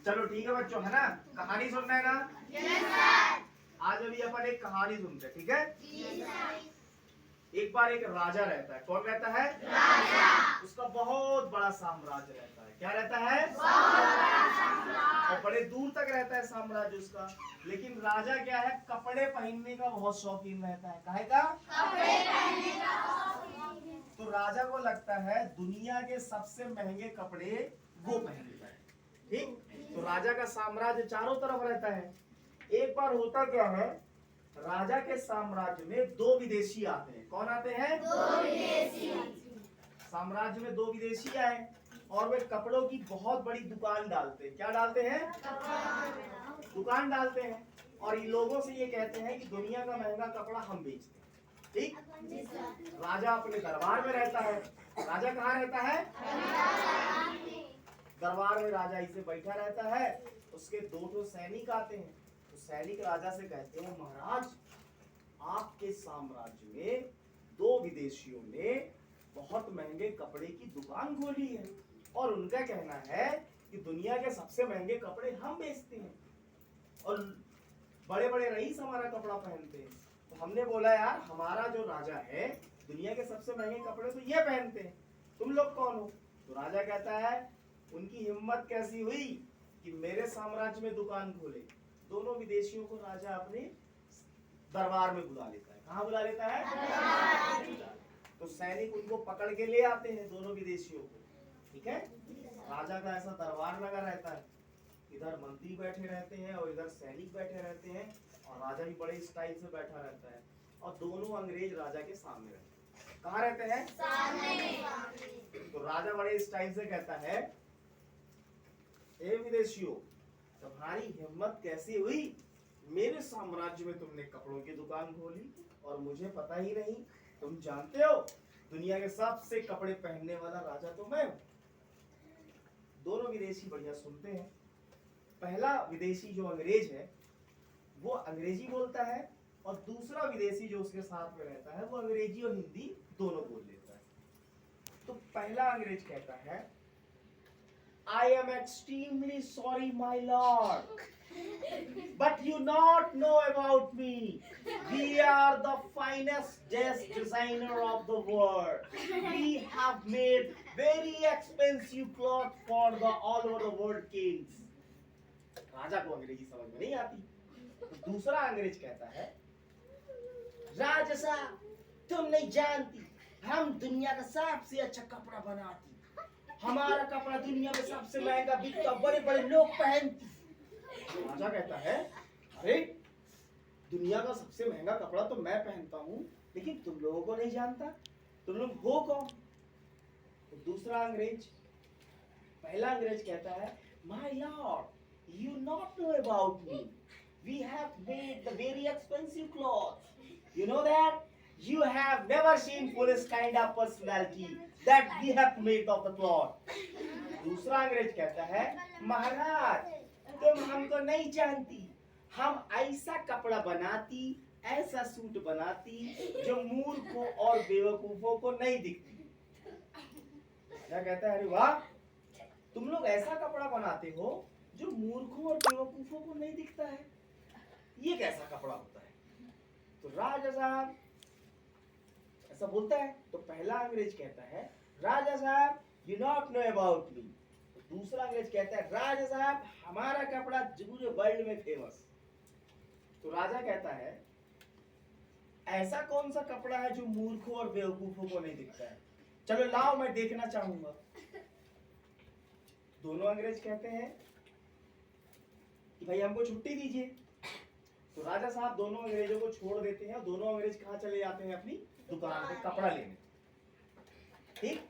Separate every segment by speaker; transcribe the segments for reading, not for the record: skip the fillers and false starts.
Speaker 1: चलो ठीक है बच्चों, है ना? कहानी सुनना है ना? आज अभी अपन एक कहानी सुनते हैं, ठीक है? एक बार एक राजा रहता है। कौन रहता है? राजा। उसका बहुत बड़ा साम्राज्य रहता है। क्या रहता है? और बड़े दूर तक रहता है साम्राज्य उसका। लेकिन राजा क्या है, कपड़े पहनने का बहुत शौकीन रहता है। काहे का? कपड़े पहनने का। तो राजा को लगता है दुनिया के सबसे महंगे कपड़े वो पहनता है। ठीक? तो राजा का साम्राज्य चारों तरफ रहता है। एक बार होता क्या है, राजा के साम्राज्य में दो विदेशी आते हैं। कौन आते हैं? दो विदेशी। साम्राज्य में दो विदेशी आए और वे कपड़ों की बहुत बड़ी दुकान डालते हैं। क्या डालते हैं? दुकान डालते हैं और इन लोगों से ये कहते हैं कि दुनिया का महंगा कपड़ा हम बेचते हैं। ठीक? राजा अपने दरबार में रहता है। राजा कहाँ रहता है? दरबार में राजा इसे बैठा रहता है। उसके दो सैनिक आते हैं। तो सैनिक राजा से कहते हैं, महाराज आपके साम्राज्य में दो विदेशियों ने बहुत महंगे कपड़े की दुकान खोली है और उनका कहना है कि दुनिया के सबसे महंगे कपड़े हम बेचते हैं और बड़े बड़े रईस हमारा कपड़ा पहनते हैं। तो हमने बोला यार, हमारा जो राजा है दुनिया के सबसे महंगे कपड़े तो ये पहनते हैं, तुम लोग कौन हो? तो राजा कहता है, उनकी हिम्मत कैसी हुई कि मेरे साम्राज्य में दुकान खोले। दोनों विदेशियों को राजा अपने दरबार में बुला लेता है। कहाँ बुला लेता है? तो सैनिक उनको पकड़ के ले आते हैं, दोनों विदेशियों को। ठीक है? राजा का ऐसा दरबार लगा रहता है, इधर मंत्री बैठे रहते हैं और इधर सैनिक बैठे रहते हैं और राजा भी बड़े स्टाइल से बैठा रहता है और दोनों अंग्रेज राजा के सामने रहते हैं। कहाँ रहते हैं? सामने। तो राजा बड़े स्टाइल से कहता है, ए विदेशियों, तुम्हारी हिम्मत कैसी हुई, मेरे साम्राज्य में तुमने कपड़ों की दुकान खोली और मुझे पता ही नहीं? तुम जानते हो दुनिया के सबसे कपड़े पहनने वाला राजा तो मैं हूं। दोनों विदेशी बढ़िया सुनते हैं। पहला विदेशी जो अंग्रेज है वो अंग्रेजी बोलता है और दूसरा विदेशी जो उसके साथ में रहता है वो अंग्रेजी और हिंदी दोनों बोल लेता है। तो पहला अंग्रेज कहता है, I am extremely sorry, my lord, but you not know about me. We are the finest dress designer of the world. We have made very expensive cloth for the all over the world kings. राजा को अंग्रेजी समझ में नहीं आती। तो दूसरा अंग्रेज कहता है, राजा साहब, तुम नहीं जानती, हम दुनिया का सबसे अच्छा कपड़ा बनाती, हमारा कपड़ा दुनिया में सबसे महंगा बिकता, बड़े बड़े लोग पहनते। राजा कहता है, अरे दुनिया का सबसे महंगा कपड़ा तो मैं पहनता हूँ, लेकिन तुम लोगों को नहीं जानता, तुम लोग हो कौन? तो दूसरा अंग्रेज, पहला अंग्रेज कहता है, my Lord, you not know about me. We have made the very expensive clothes. You know that? You have never seen Police kind of personality that we have made of the cloth. दूसरा अंग्रेज कहता है, महाराज तुम हमको नहीं जानती, हम ऐसा कपड़ा बनाती, ऐसा सूट बनाती जो मूर्खों और बेवकूफों को नहीं दिखती। क्या कहता है, अरे वाह, तुम लोग ऐसा कपड़ा बनाते हो जो मूर्खों और बेवकूफों को नहीं दिखता है, ये कैसा कपड़ा होता है? तो राजा साहब ऐसा बोलता है। तो पहला अंग्रेज कहता है, राजा साहब you not know about me. तो दूसरा अंग्रेज कहता है, राजा साहब हमारा कपड़ा पूरे वर्ल्ड में फेमस। तो राजा कहता है, ऐसा कौन सा कपड़ा है जो मूर्खों और बेवकूफों को नहीं दिखता है? चलो लाओ, मैं देखना चाहूंगा। दोनों अंग्रेज कहते हैं कि भाई हमको छुट्टी दीजिए। तो राजा साहब दोनों अंग्रेजों को छोड़ देते हैं और दोनों अंग्रेज कहाँ चले जाते हैं? अपनी दुकान पे कपड़ा लेने। ठीक?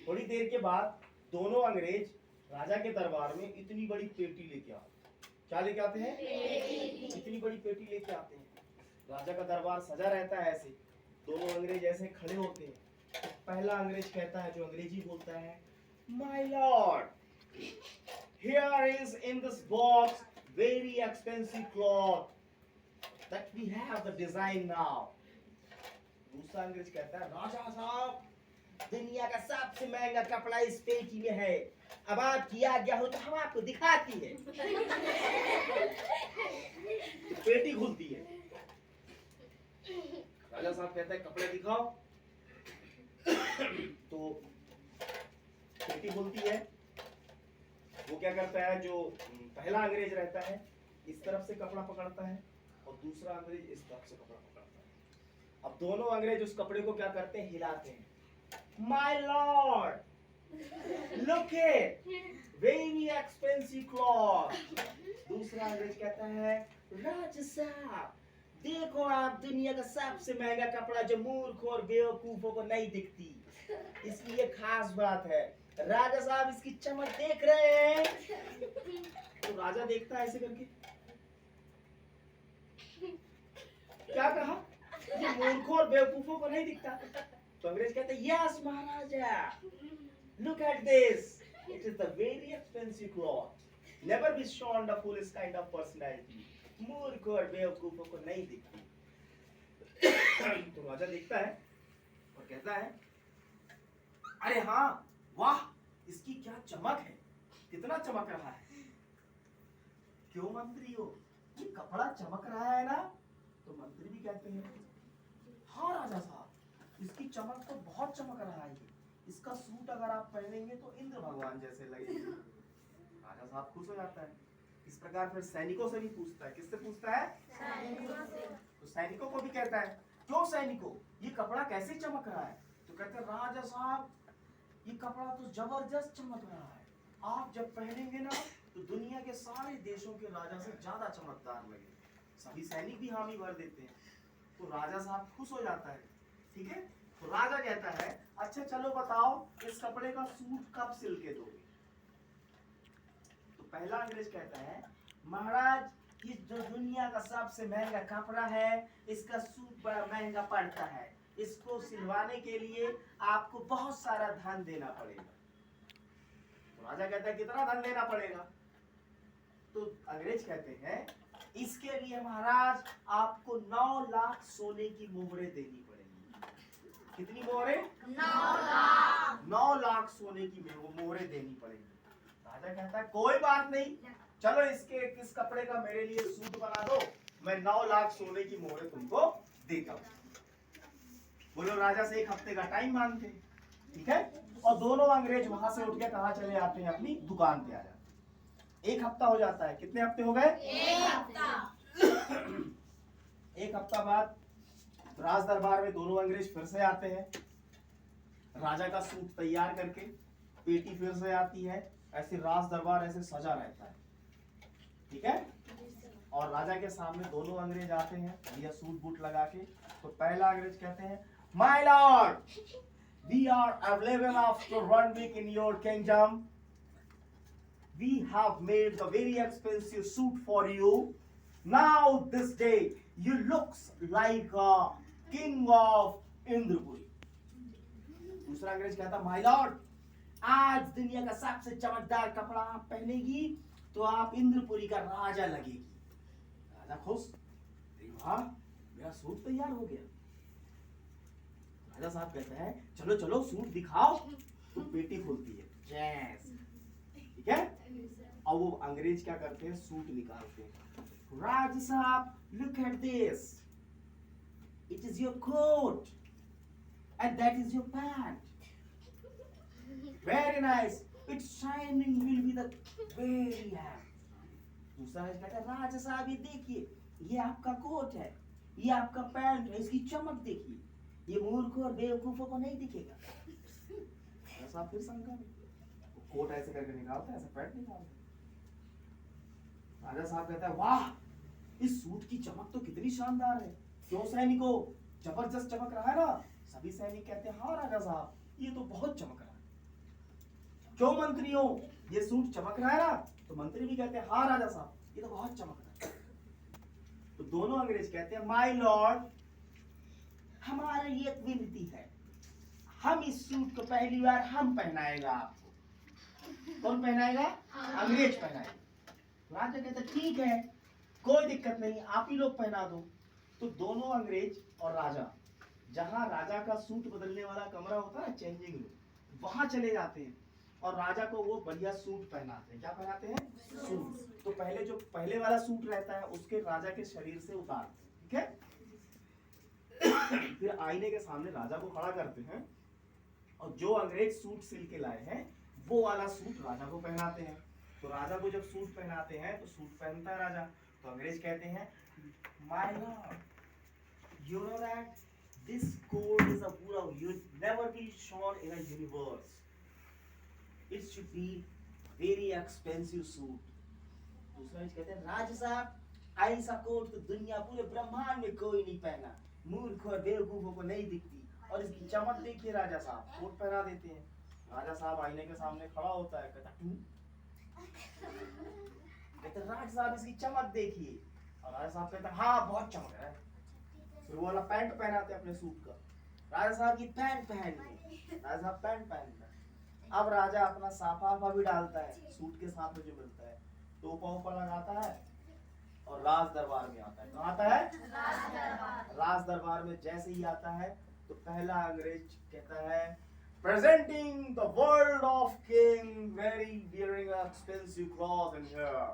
Speaker 1: थोड़ी देर के बाद दोनों अंग्रेज राजा के दरबार में इतनी बड़ी पेटी लेके आते। क्या लेके आते हैं? इतनी बड़ी पेटी लेके आते हैं। राजा का दरबार सजा रहता है ऐसे, दोनों अंग्रेज ऐसे खड़े होते हैं। तो पहला अंग्रेज कहता है, जो अंग्रेजी बोलता है, My lord, here is in this box very expensive cloth that we have the design now. दूसरा अंग्रेज कहता है, राजा साहब दुनिया का सबसे महंगा कपड़ा इस पेटी में है, अब आपकी आज्ञा हो तो हम आपको दिखाती है। तो पेटी खुलती है। राजा साहब कहता है कपड़े दिखाओ। तो पेटी खुलती है। वो क्या करता है, जो पहला अंग्रेज रहता है इस तरफ से कपड़ा पकड़ता है और दूसरा अंग्रेज इस तरफ से कपड़ा पकड़ता है। अब दोनों अंग्रेज उस कपड़े को क्या करते हैं, हिलाते हैं। My Lord, look it, very expensive cloth. दूसरा अंग्रेज कहता है, राजा साहब देखो, आप दुनिया का सबसे महंगा कपड़ा जो मूर्ख और बेवकूफों को नहीं दिखती, इसकी ये खास बात है। राजा साहब इसकी चमक देख रहे हैं। तो राजा देखता है ऐसे करके, क्या कहा, ये मूर्खों और बेवकूफों को नहीं दिखता। तो अंग्रेज कहते हैं, yes Maharaja, look at this, it is the very expensive cloth, never be shown the fullest kind of personality, मूर्ख और बेवकूफों को नहीं दिखती। तो राजा देखता है और कहता है, अरे हाँ, वाह, इसकी क्या चमक है, कितना चमक रहा है। क्यों मंत्री हो, ये कपड़ा चमक रहा है ना। तो मंत्री भी कहते हैं, हाँ राजा साहब, इसकी चमक तो बहुत चमक रहा है। इसका सूट अगर आप पहनेंगे तो इंद्र भगवान जैसे लगेंगे। राजा साहब खुश हो जाता है। इस प्रकार फिर सैनिकों से भी पूछता है। किससे पूछता है, सैनिकों से। तो सैनिकों को भी कहता है, क्यों सैनिकों, ये कपड़ा कैसे चमक रहा है। तो कहते हैं, राजा साहब ये कपड़ा तो जबरदस्त चमक रहा है, आप जब पहनेंगे ना तो दुनिया के सारे देशों के राजा से ज्यादा चमकदार लगे। सभी सैनिक भी हामी भर देते हैं। तो राजा साहब खुश हो जाता है। ठीक है, तो राजा कहता है, अच्छा चलो बताओ, इस कपड़े का सूट कब सिल के दोगे। तो पहला अंग्रेज कहता है, महाराज इस जो दुनिया का सबसे महंगा कपड़ा है, इसका सूट बड़ा महंगा पड़ता है, इसको सिलवाने के लिए आपको बहुत सारा धन देना पड़ेगा। तो राजा कहता है, कितना धन देना पड़ेगा। तो अंग्रेज कहते हैं, इसके लिए महाराज आपको 9 लाख सोने की मोहरें देनी पड़ेगी। कितनी मोहरें, 9 लाख सोने की मोहरें देनी पड़ेगी। राजा कहता है, कोई बात नहीं, चलो इस कपड़े का मेरे लिए सूट बना दो, मैं 9 लाख सोने की मोहरें तुमको देता हूं। बोलो, राजा से 1 हफ्ते का टाइम मांगते। ठीक है, और दोनों अंग्रेज वहां से उठ के कहा चले आते हैं, अपनी दुकान पे आ जाते हैं। 1 हफ्ता हो जाता है। कितने हफ्ते हो गए,
Speaker 2: 1 हफ्ता।
Speaker 1: 1 हफ्ता बाद राज दरबार में दोनों अंग्रेज फिर से आते हैं। राजा का सूट तैयार करके पेटी फिर से आती है। ऐसे राज दरबार ऐसे सजा रहता है। ठीक है, और राजा के सामने दोनों अंग्रेज आते हैं, भैया सूट बूट लगा के। तो पहला अंग्रेज कहते हैं, my lord, we are available after 1 week in your kingdom, we have made the very expensive suit for you. Now this day you looks like a king of Indrapuri. दूसरा अंग्रेज कहता, माय लॉर्ड, आज दुनिया का सबसे चमकदार कपड़ा आप पहनेगी तो आप इंद्रपुरी का राजा लगेगी। राजा खुश, वाह, मेरा सूट तैयार हो गया। राजा साहब कहता है, चलो चलो सूट दिखाओ। तो पेटी खुलती है, यस, ठीक है। और वो अंग्रेज क्या करते हैं, सूट निकालते हैं। राजा साहब, look at this, it is your coat and that is your pant, very nice, it's shining will be the very happy. दूसरा कहता है, राजा साहब ये देखिए, ये आपका कोट है, ये आपका पैंट है, इसकी चमक देखिए, ये मूर्खों और बेवकूफों को नहीं दिखेगा। राजा साहब फिर शंका में, कोट ऐसे करके निकालता है, ऐसे पैंट निकालता है। राजा साहब कहता है, वाह, इस सूट की चमक तो कितनी शानदार है। क्यों सैनिकों, जबरदस्त चमक रहा है ना। सभी सैनिक कहते हैं, हाँ राजा साहब, ये तो बहुत चमक रहा है। क्यों मंत्रियों, ये सूट चमक रहा है ना। तो मंत्री भी कहते हैं, हाँ राजा साहब, ये तो बहुत चमक रहा है। तो दोनों अंग्रेज कहते हैं, माय लॉर्ड, हमारा ये विनती है, हम इस सूट को पहली बार हम पहनाएगा आपको। कौन पहनाएगा, अंग्रेज पहनाएगा। राजा कहता है, ठीक है, कोई दिक्कत नहीं, आप ही लोग पहना दो। तो दोनों अंग्रेज और राजा, जहां राजा का सूट बदलने वाला कमरा होता है, चेंजिंग रूम, वहां चले जाते हैं। और राजा को वो बढ़िया सूट पहनाते हैं। क्या पहनाते हैं? सूट। तो पहले जो पहले वाला सूट रहता है उसके राजा के शरीर से उतारते हैं, ठीक है। फिर आईने के सामने राजा को खड़ा करते हैं और जो अंग्रेज सूट सिल के लाए हैं वो वाला सूट राजा को पहनाते हैं। तो राजा को जब सूट पहनाते हैं तो सूट पहनता है राजा। तो अंग्रेज कहते हैं, my Lord, you know that this coat is a wool you never be shown in a universe. It should be very expensive suit. दूसरा कहते हैं, राजा साहब ऐसा कोट तो दुनिया पूरे ब्रह्मांड में कोई नहीं पहना, मूर्ख और बेवकूफों को नहीं दिखती, और इसकी चमक देखिए राजा साहब। कोट पहना देते हैं। राजा साहब आईने के सामने खड़ा होता है, कहता कहते राजा साहब इसकी चमक देखिए, और राजा साहब कहता हाँ बहुत चमक रहा है। फिर वो वाला पैंट पहनाते अपने सूट का, राजा साहब की पैंट पहनिए, राजा साहब पैंट पहनता है। अब राजा अपना साफा भी डालता है सूट के साथ में जो मिलता है, टोपा ऊपर लगाता है और राज दरबार में आता है। कहाँ आता है? राज दरबार में जैसे ही आता है तो पहला अंग्रेज कहता है, presenting the world of king very wearing expensive cloth in here.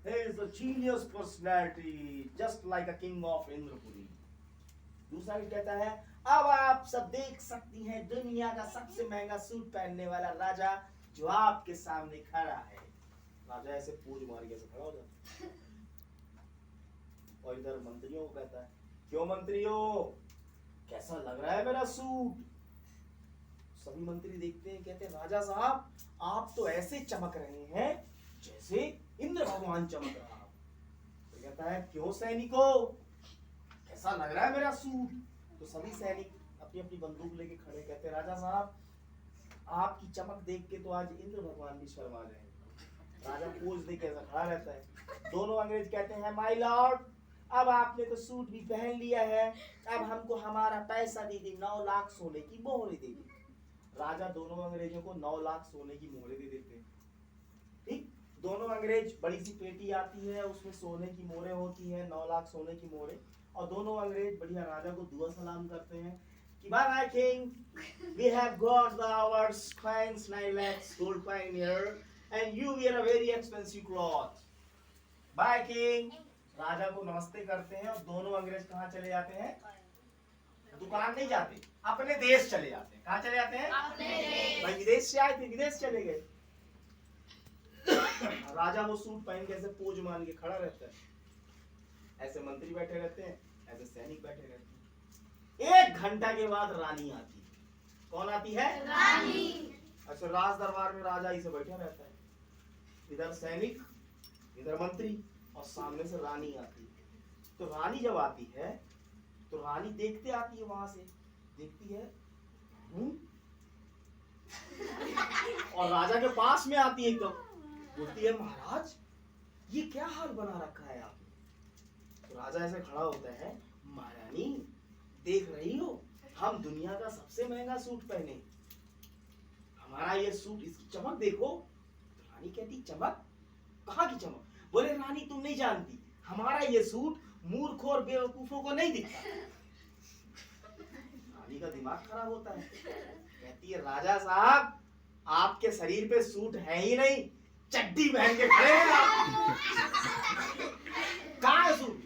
Speaker 1: He is a genius personality just like a king of Indrapuri. दूसरा भी कहता है, अब आप सब देख सकती हैं दुनिया का सबसे महंगा सूट पहनने वाला राजा जो आपके सामने खड़ा है। राजा ऐसे पूज मार के खड़ा हो जाता है और इधर मंत्रियों को कहता है, क्यों मंत्रियों, कैसा लग रहा है मेरा सूट? सभी मंत्री देखते हैं, कहते हैं राजा साहब आप तो ऐसे चमक रहे हैं जैसे इंद्र भगवान चमक रहा। तो कहता है, क्यों सैनिकों, कैसा लग रहा है मेरा सूट? तो सभी सैनिक अपनी अपनी बंदूक लेके खड़े, कहते हैं राजा साहब आपकी चमक देख के तो आज इंद्र भगवान भी शर्मा जाएंगे। राजा पोज दे के ऐसा खड़ा रहता है। दोनों अंग्रेज कहते हैं, माय लॉर्ड अब आपने तो सूट भी पहन लिया है, अब हमको हमारा पैसा दे दी, 9 लाख सोने की मोहरे दे दी। राजा दोनों अंग्रेजों को 9 लाख सोने की मोहरे दे देते हैं। ठीक, दोनों अंग्रेज, बड़ी सी पेटी आती है उसमें सोने की मोहरे होती है, 9 लाख सोने की मोहरे, और दोनों अंग्रेज बढ़िया राजा को दुआ सलाम करते हैं कि bye bye king, we have got the ours coins 9 lakhs gold coin here and you wear a very expensive cloth. बाय किंग। राजा को नमस्ते करते हैं और दोनों अंग्रेज कहाँ चले जाते हैं? दुकान नहीं जाते, अपने देश चले जाते हैं। कहाँ चले जाते हैं? अपने देश। भाई विदेश से आए थे, विदेश चले गए। राजा वो सूट पहन के ऐसे पोज मान के खड़ा रहता है, ऐसे मंत्री बैठे रहते हैं, ऐसे सैनिक बैठे रहते हैं। 1 घंटा के बाद रानी आती है। कौन आती है? रानी। अच्छा, राज दरबार में राजा इसे बैठा रहता है, इधर सैनिक, इधर मंत्री, और सामने से रानी आती है। तो रानी जब आती है तो रानी देखते आती है, वहां से देखती है और राजा के पास में आती है, एकदम बोलती है, महाराज ये क्या हाल बना रखा है आपने? तो राजा ऐसे खड़ा होता है, महारानी देख रही हो हम दुनिया का सबसे महंगा सूट पहने, हमारा ये सूट, इसकी चमक देखो। तो रानी कहती, चमक? कहाँ की चमक? बोले रानी तुम नहीं जानती, हमारा ये सूट मूर्खों और बेवकूफों को नहीं दिखता। रानी का दिमाग खराब होता है, कहती है राजा साहब आपके शरीर पे सूट है ही नहीं, चड्डी पहन के खड़े हैं आप। कहाँ है सूट?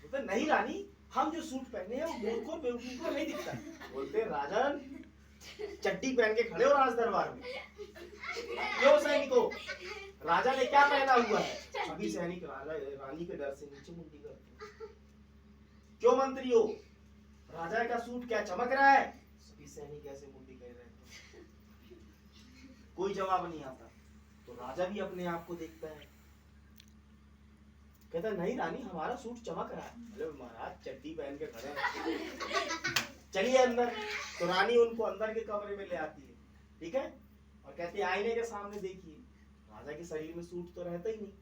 Speaker 1: बोलते नहीं रानी हम जो सूट पहने हैं वो मूर्खों और बेवकूफों को नहीं दिखता। बोलते राजन चड्डी पहन के खड़े हो राज दरबार में, क्यों सैनिकों राजा ने क्या पहना हुआ है? सभी सैनिक रानी के डर से नीचे मुंडी करते हैं। क्यों मंत्रियों राजा का सूट क्या चमक रहा है? सभी सैनिक ऐसे मुंडी कर रहे हैं, कोई जवाब नहीं आता। तो राजा भी अपने आप को देखता है, कहता नहीं रानी हमारा सूट चमक रहा है। अरे महाराज चड्डी पहन के खड़े हैं, चलिए अंदर। तो रानी उनको अंदर के कमरे में ले आती है, ठीक है, और कहती है आईने के सामने देखिए, राजा के शरीर में सूट तो रहता ही नहीं।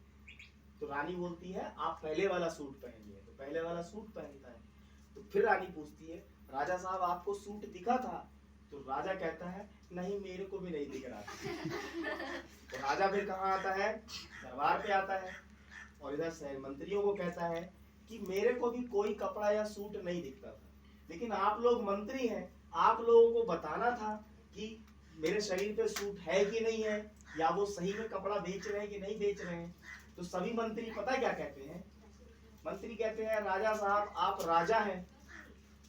Speaker 1: तो रानी बोलती है आप पहले वाला सूट पहनिए। तो पहले वाला सूट पहनता है। तो फिर रानी पूछती है राजा साहब आपको सूट दिखा था? तो राजा कहता है नहीं मेरे को भी नहीं दिख रहा। तो राजा फिर कहाँ आता है? दरबार पे आता है और इधर मंत्रियों को कहता है कि मेरे को भी कोई कपड़ा या सूट नहीं दिखता था, लेकिन आप लोग मंत्री हैं, आप लोगों को बताना था कि मेरे शरीर पे सूट है कि नहीं है, या वो सही में कपड़ा बेच रहे हैं कि नहीं बेच रहे हैं। तो सभी मंत्री पता है क्या कहते हैं? मंत्री कहते हैं राजा साहब आप राजा हैं।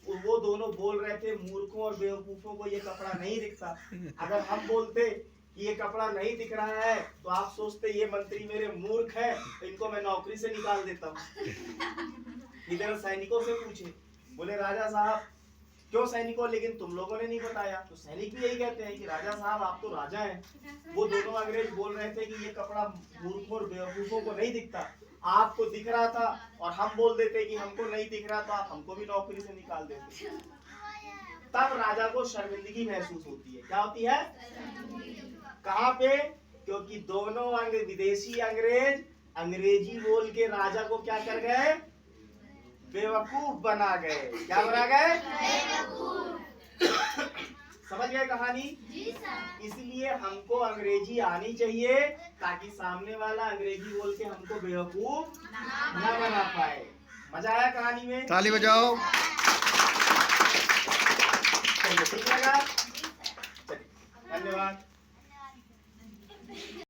Speaker 1: वो दोनों बोल रहे थे मूर्खों और बेवकूफों को ये कपड़ा नहीं दिखता। अगर हम बोलते कि ये कपड़ा नहीं दिख रहा है तो आप सोचते ये मंत्री मेरे मूर्ख है, तो इनको मैं नौकरी से निकाल देता हूँ। इधर सैनिकों से पूछे, बोले राजा साहब क्यों सैनिकों, लेकिन तुम लोगों ने नहीं बताया। तो सैनिक भी यही कहते हैं कि राजा साहब आप तो राजा हैं। वो दोनों अंग्रेज बोल रहे थे कि ये कपड़ा मूर्खों और बेवकूफों को नहीं दिखता, आपको दिख रहा था, और हम बोल देते कि हमको नहीं दिख रहा तो आप हमको भी नौकरी से निकाल देते। तब राजा को शर्मिंदगी महसूस होती है। क्या होती है? कहाँ पे? क्योंकि दोनों विदेशी अंग्रेज अंग्रेजी बोल के राजा को क्या कर गए? बेवकूफ बना गए। क्या बना गए? समझ गए कहानी? इसलिए हमको अंग्रेजी आनी चाहिए ताकि सामने वाला अंग्रेजी बोल के हमको बेवकूफ न बना पाए। मजा आया कहानी में?
Speaker 2: ताली बजाओ।
Speaker 1: ठीक लगा? धन्यवाद।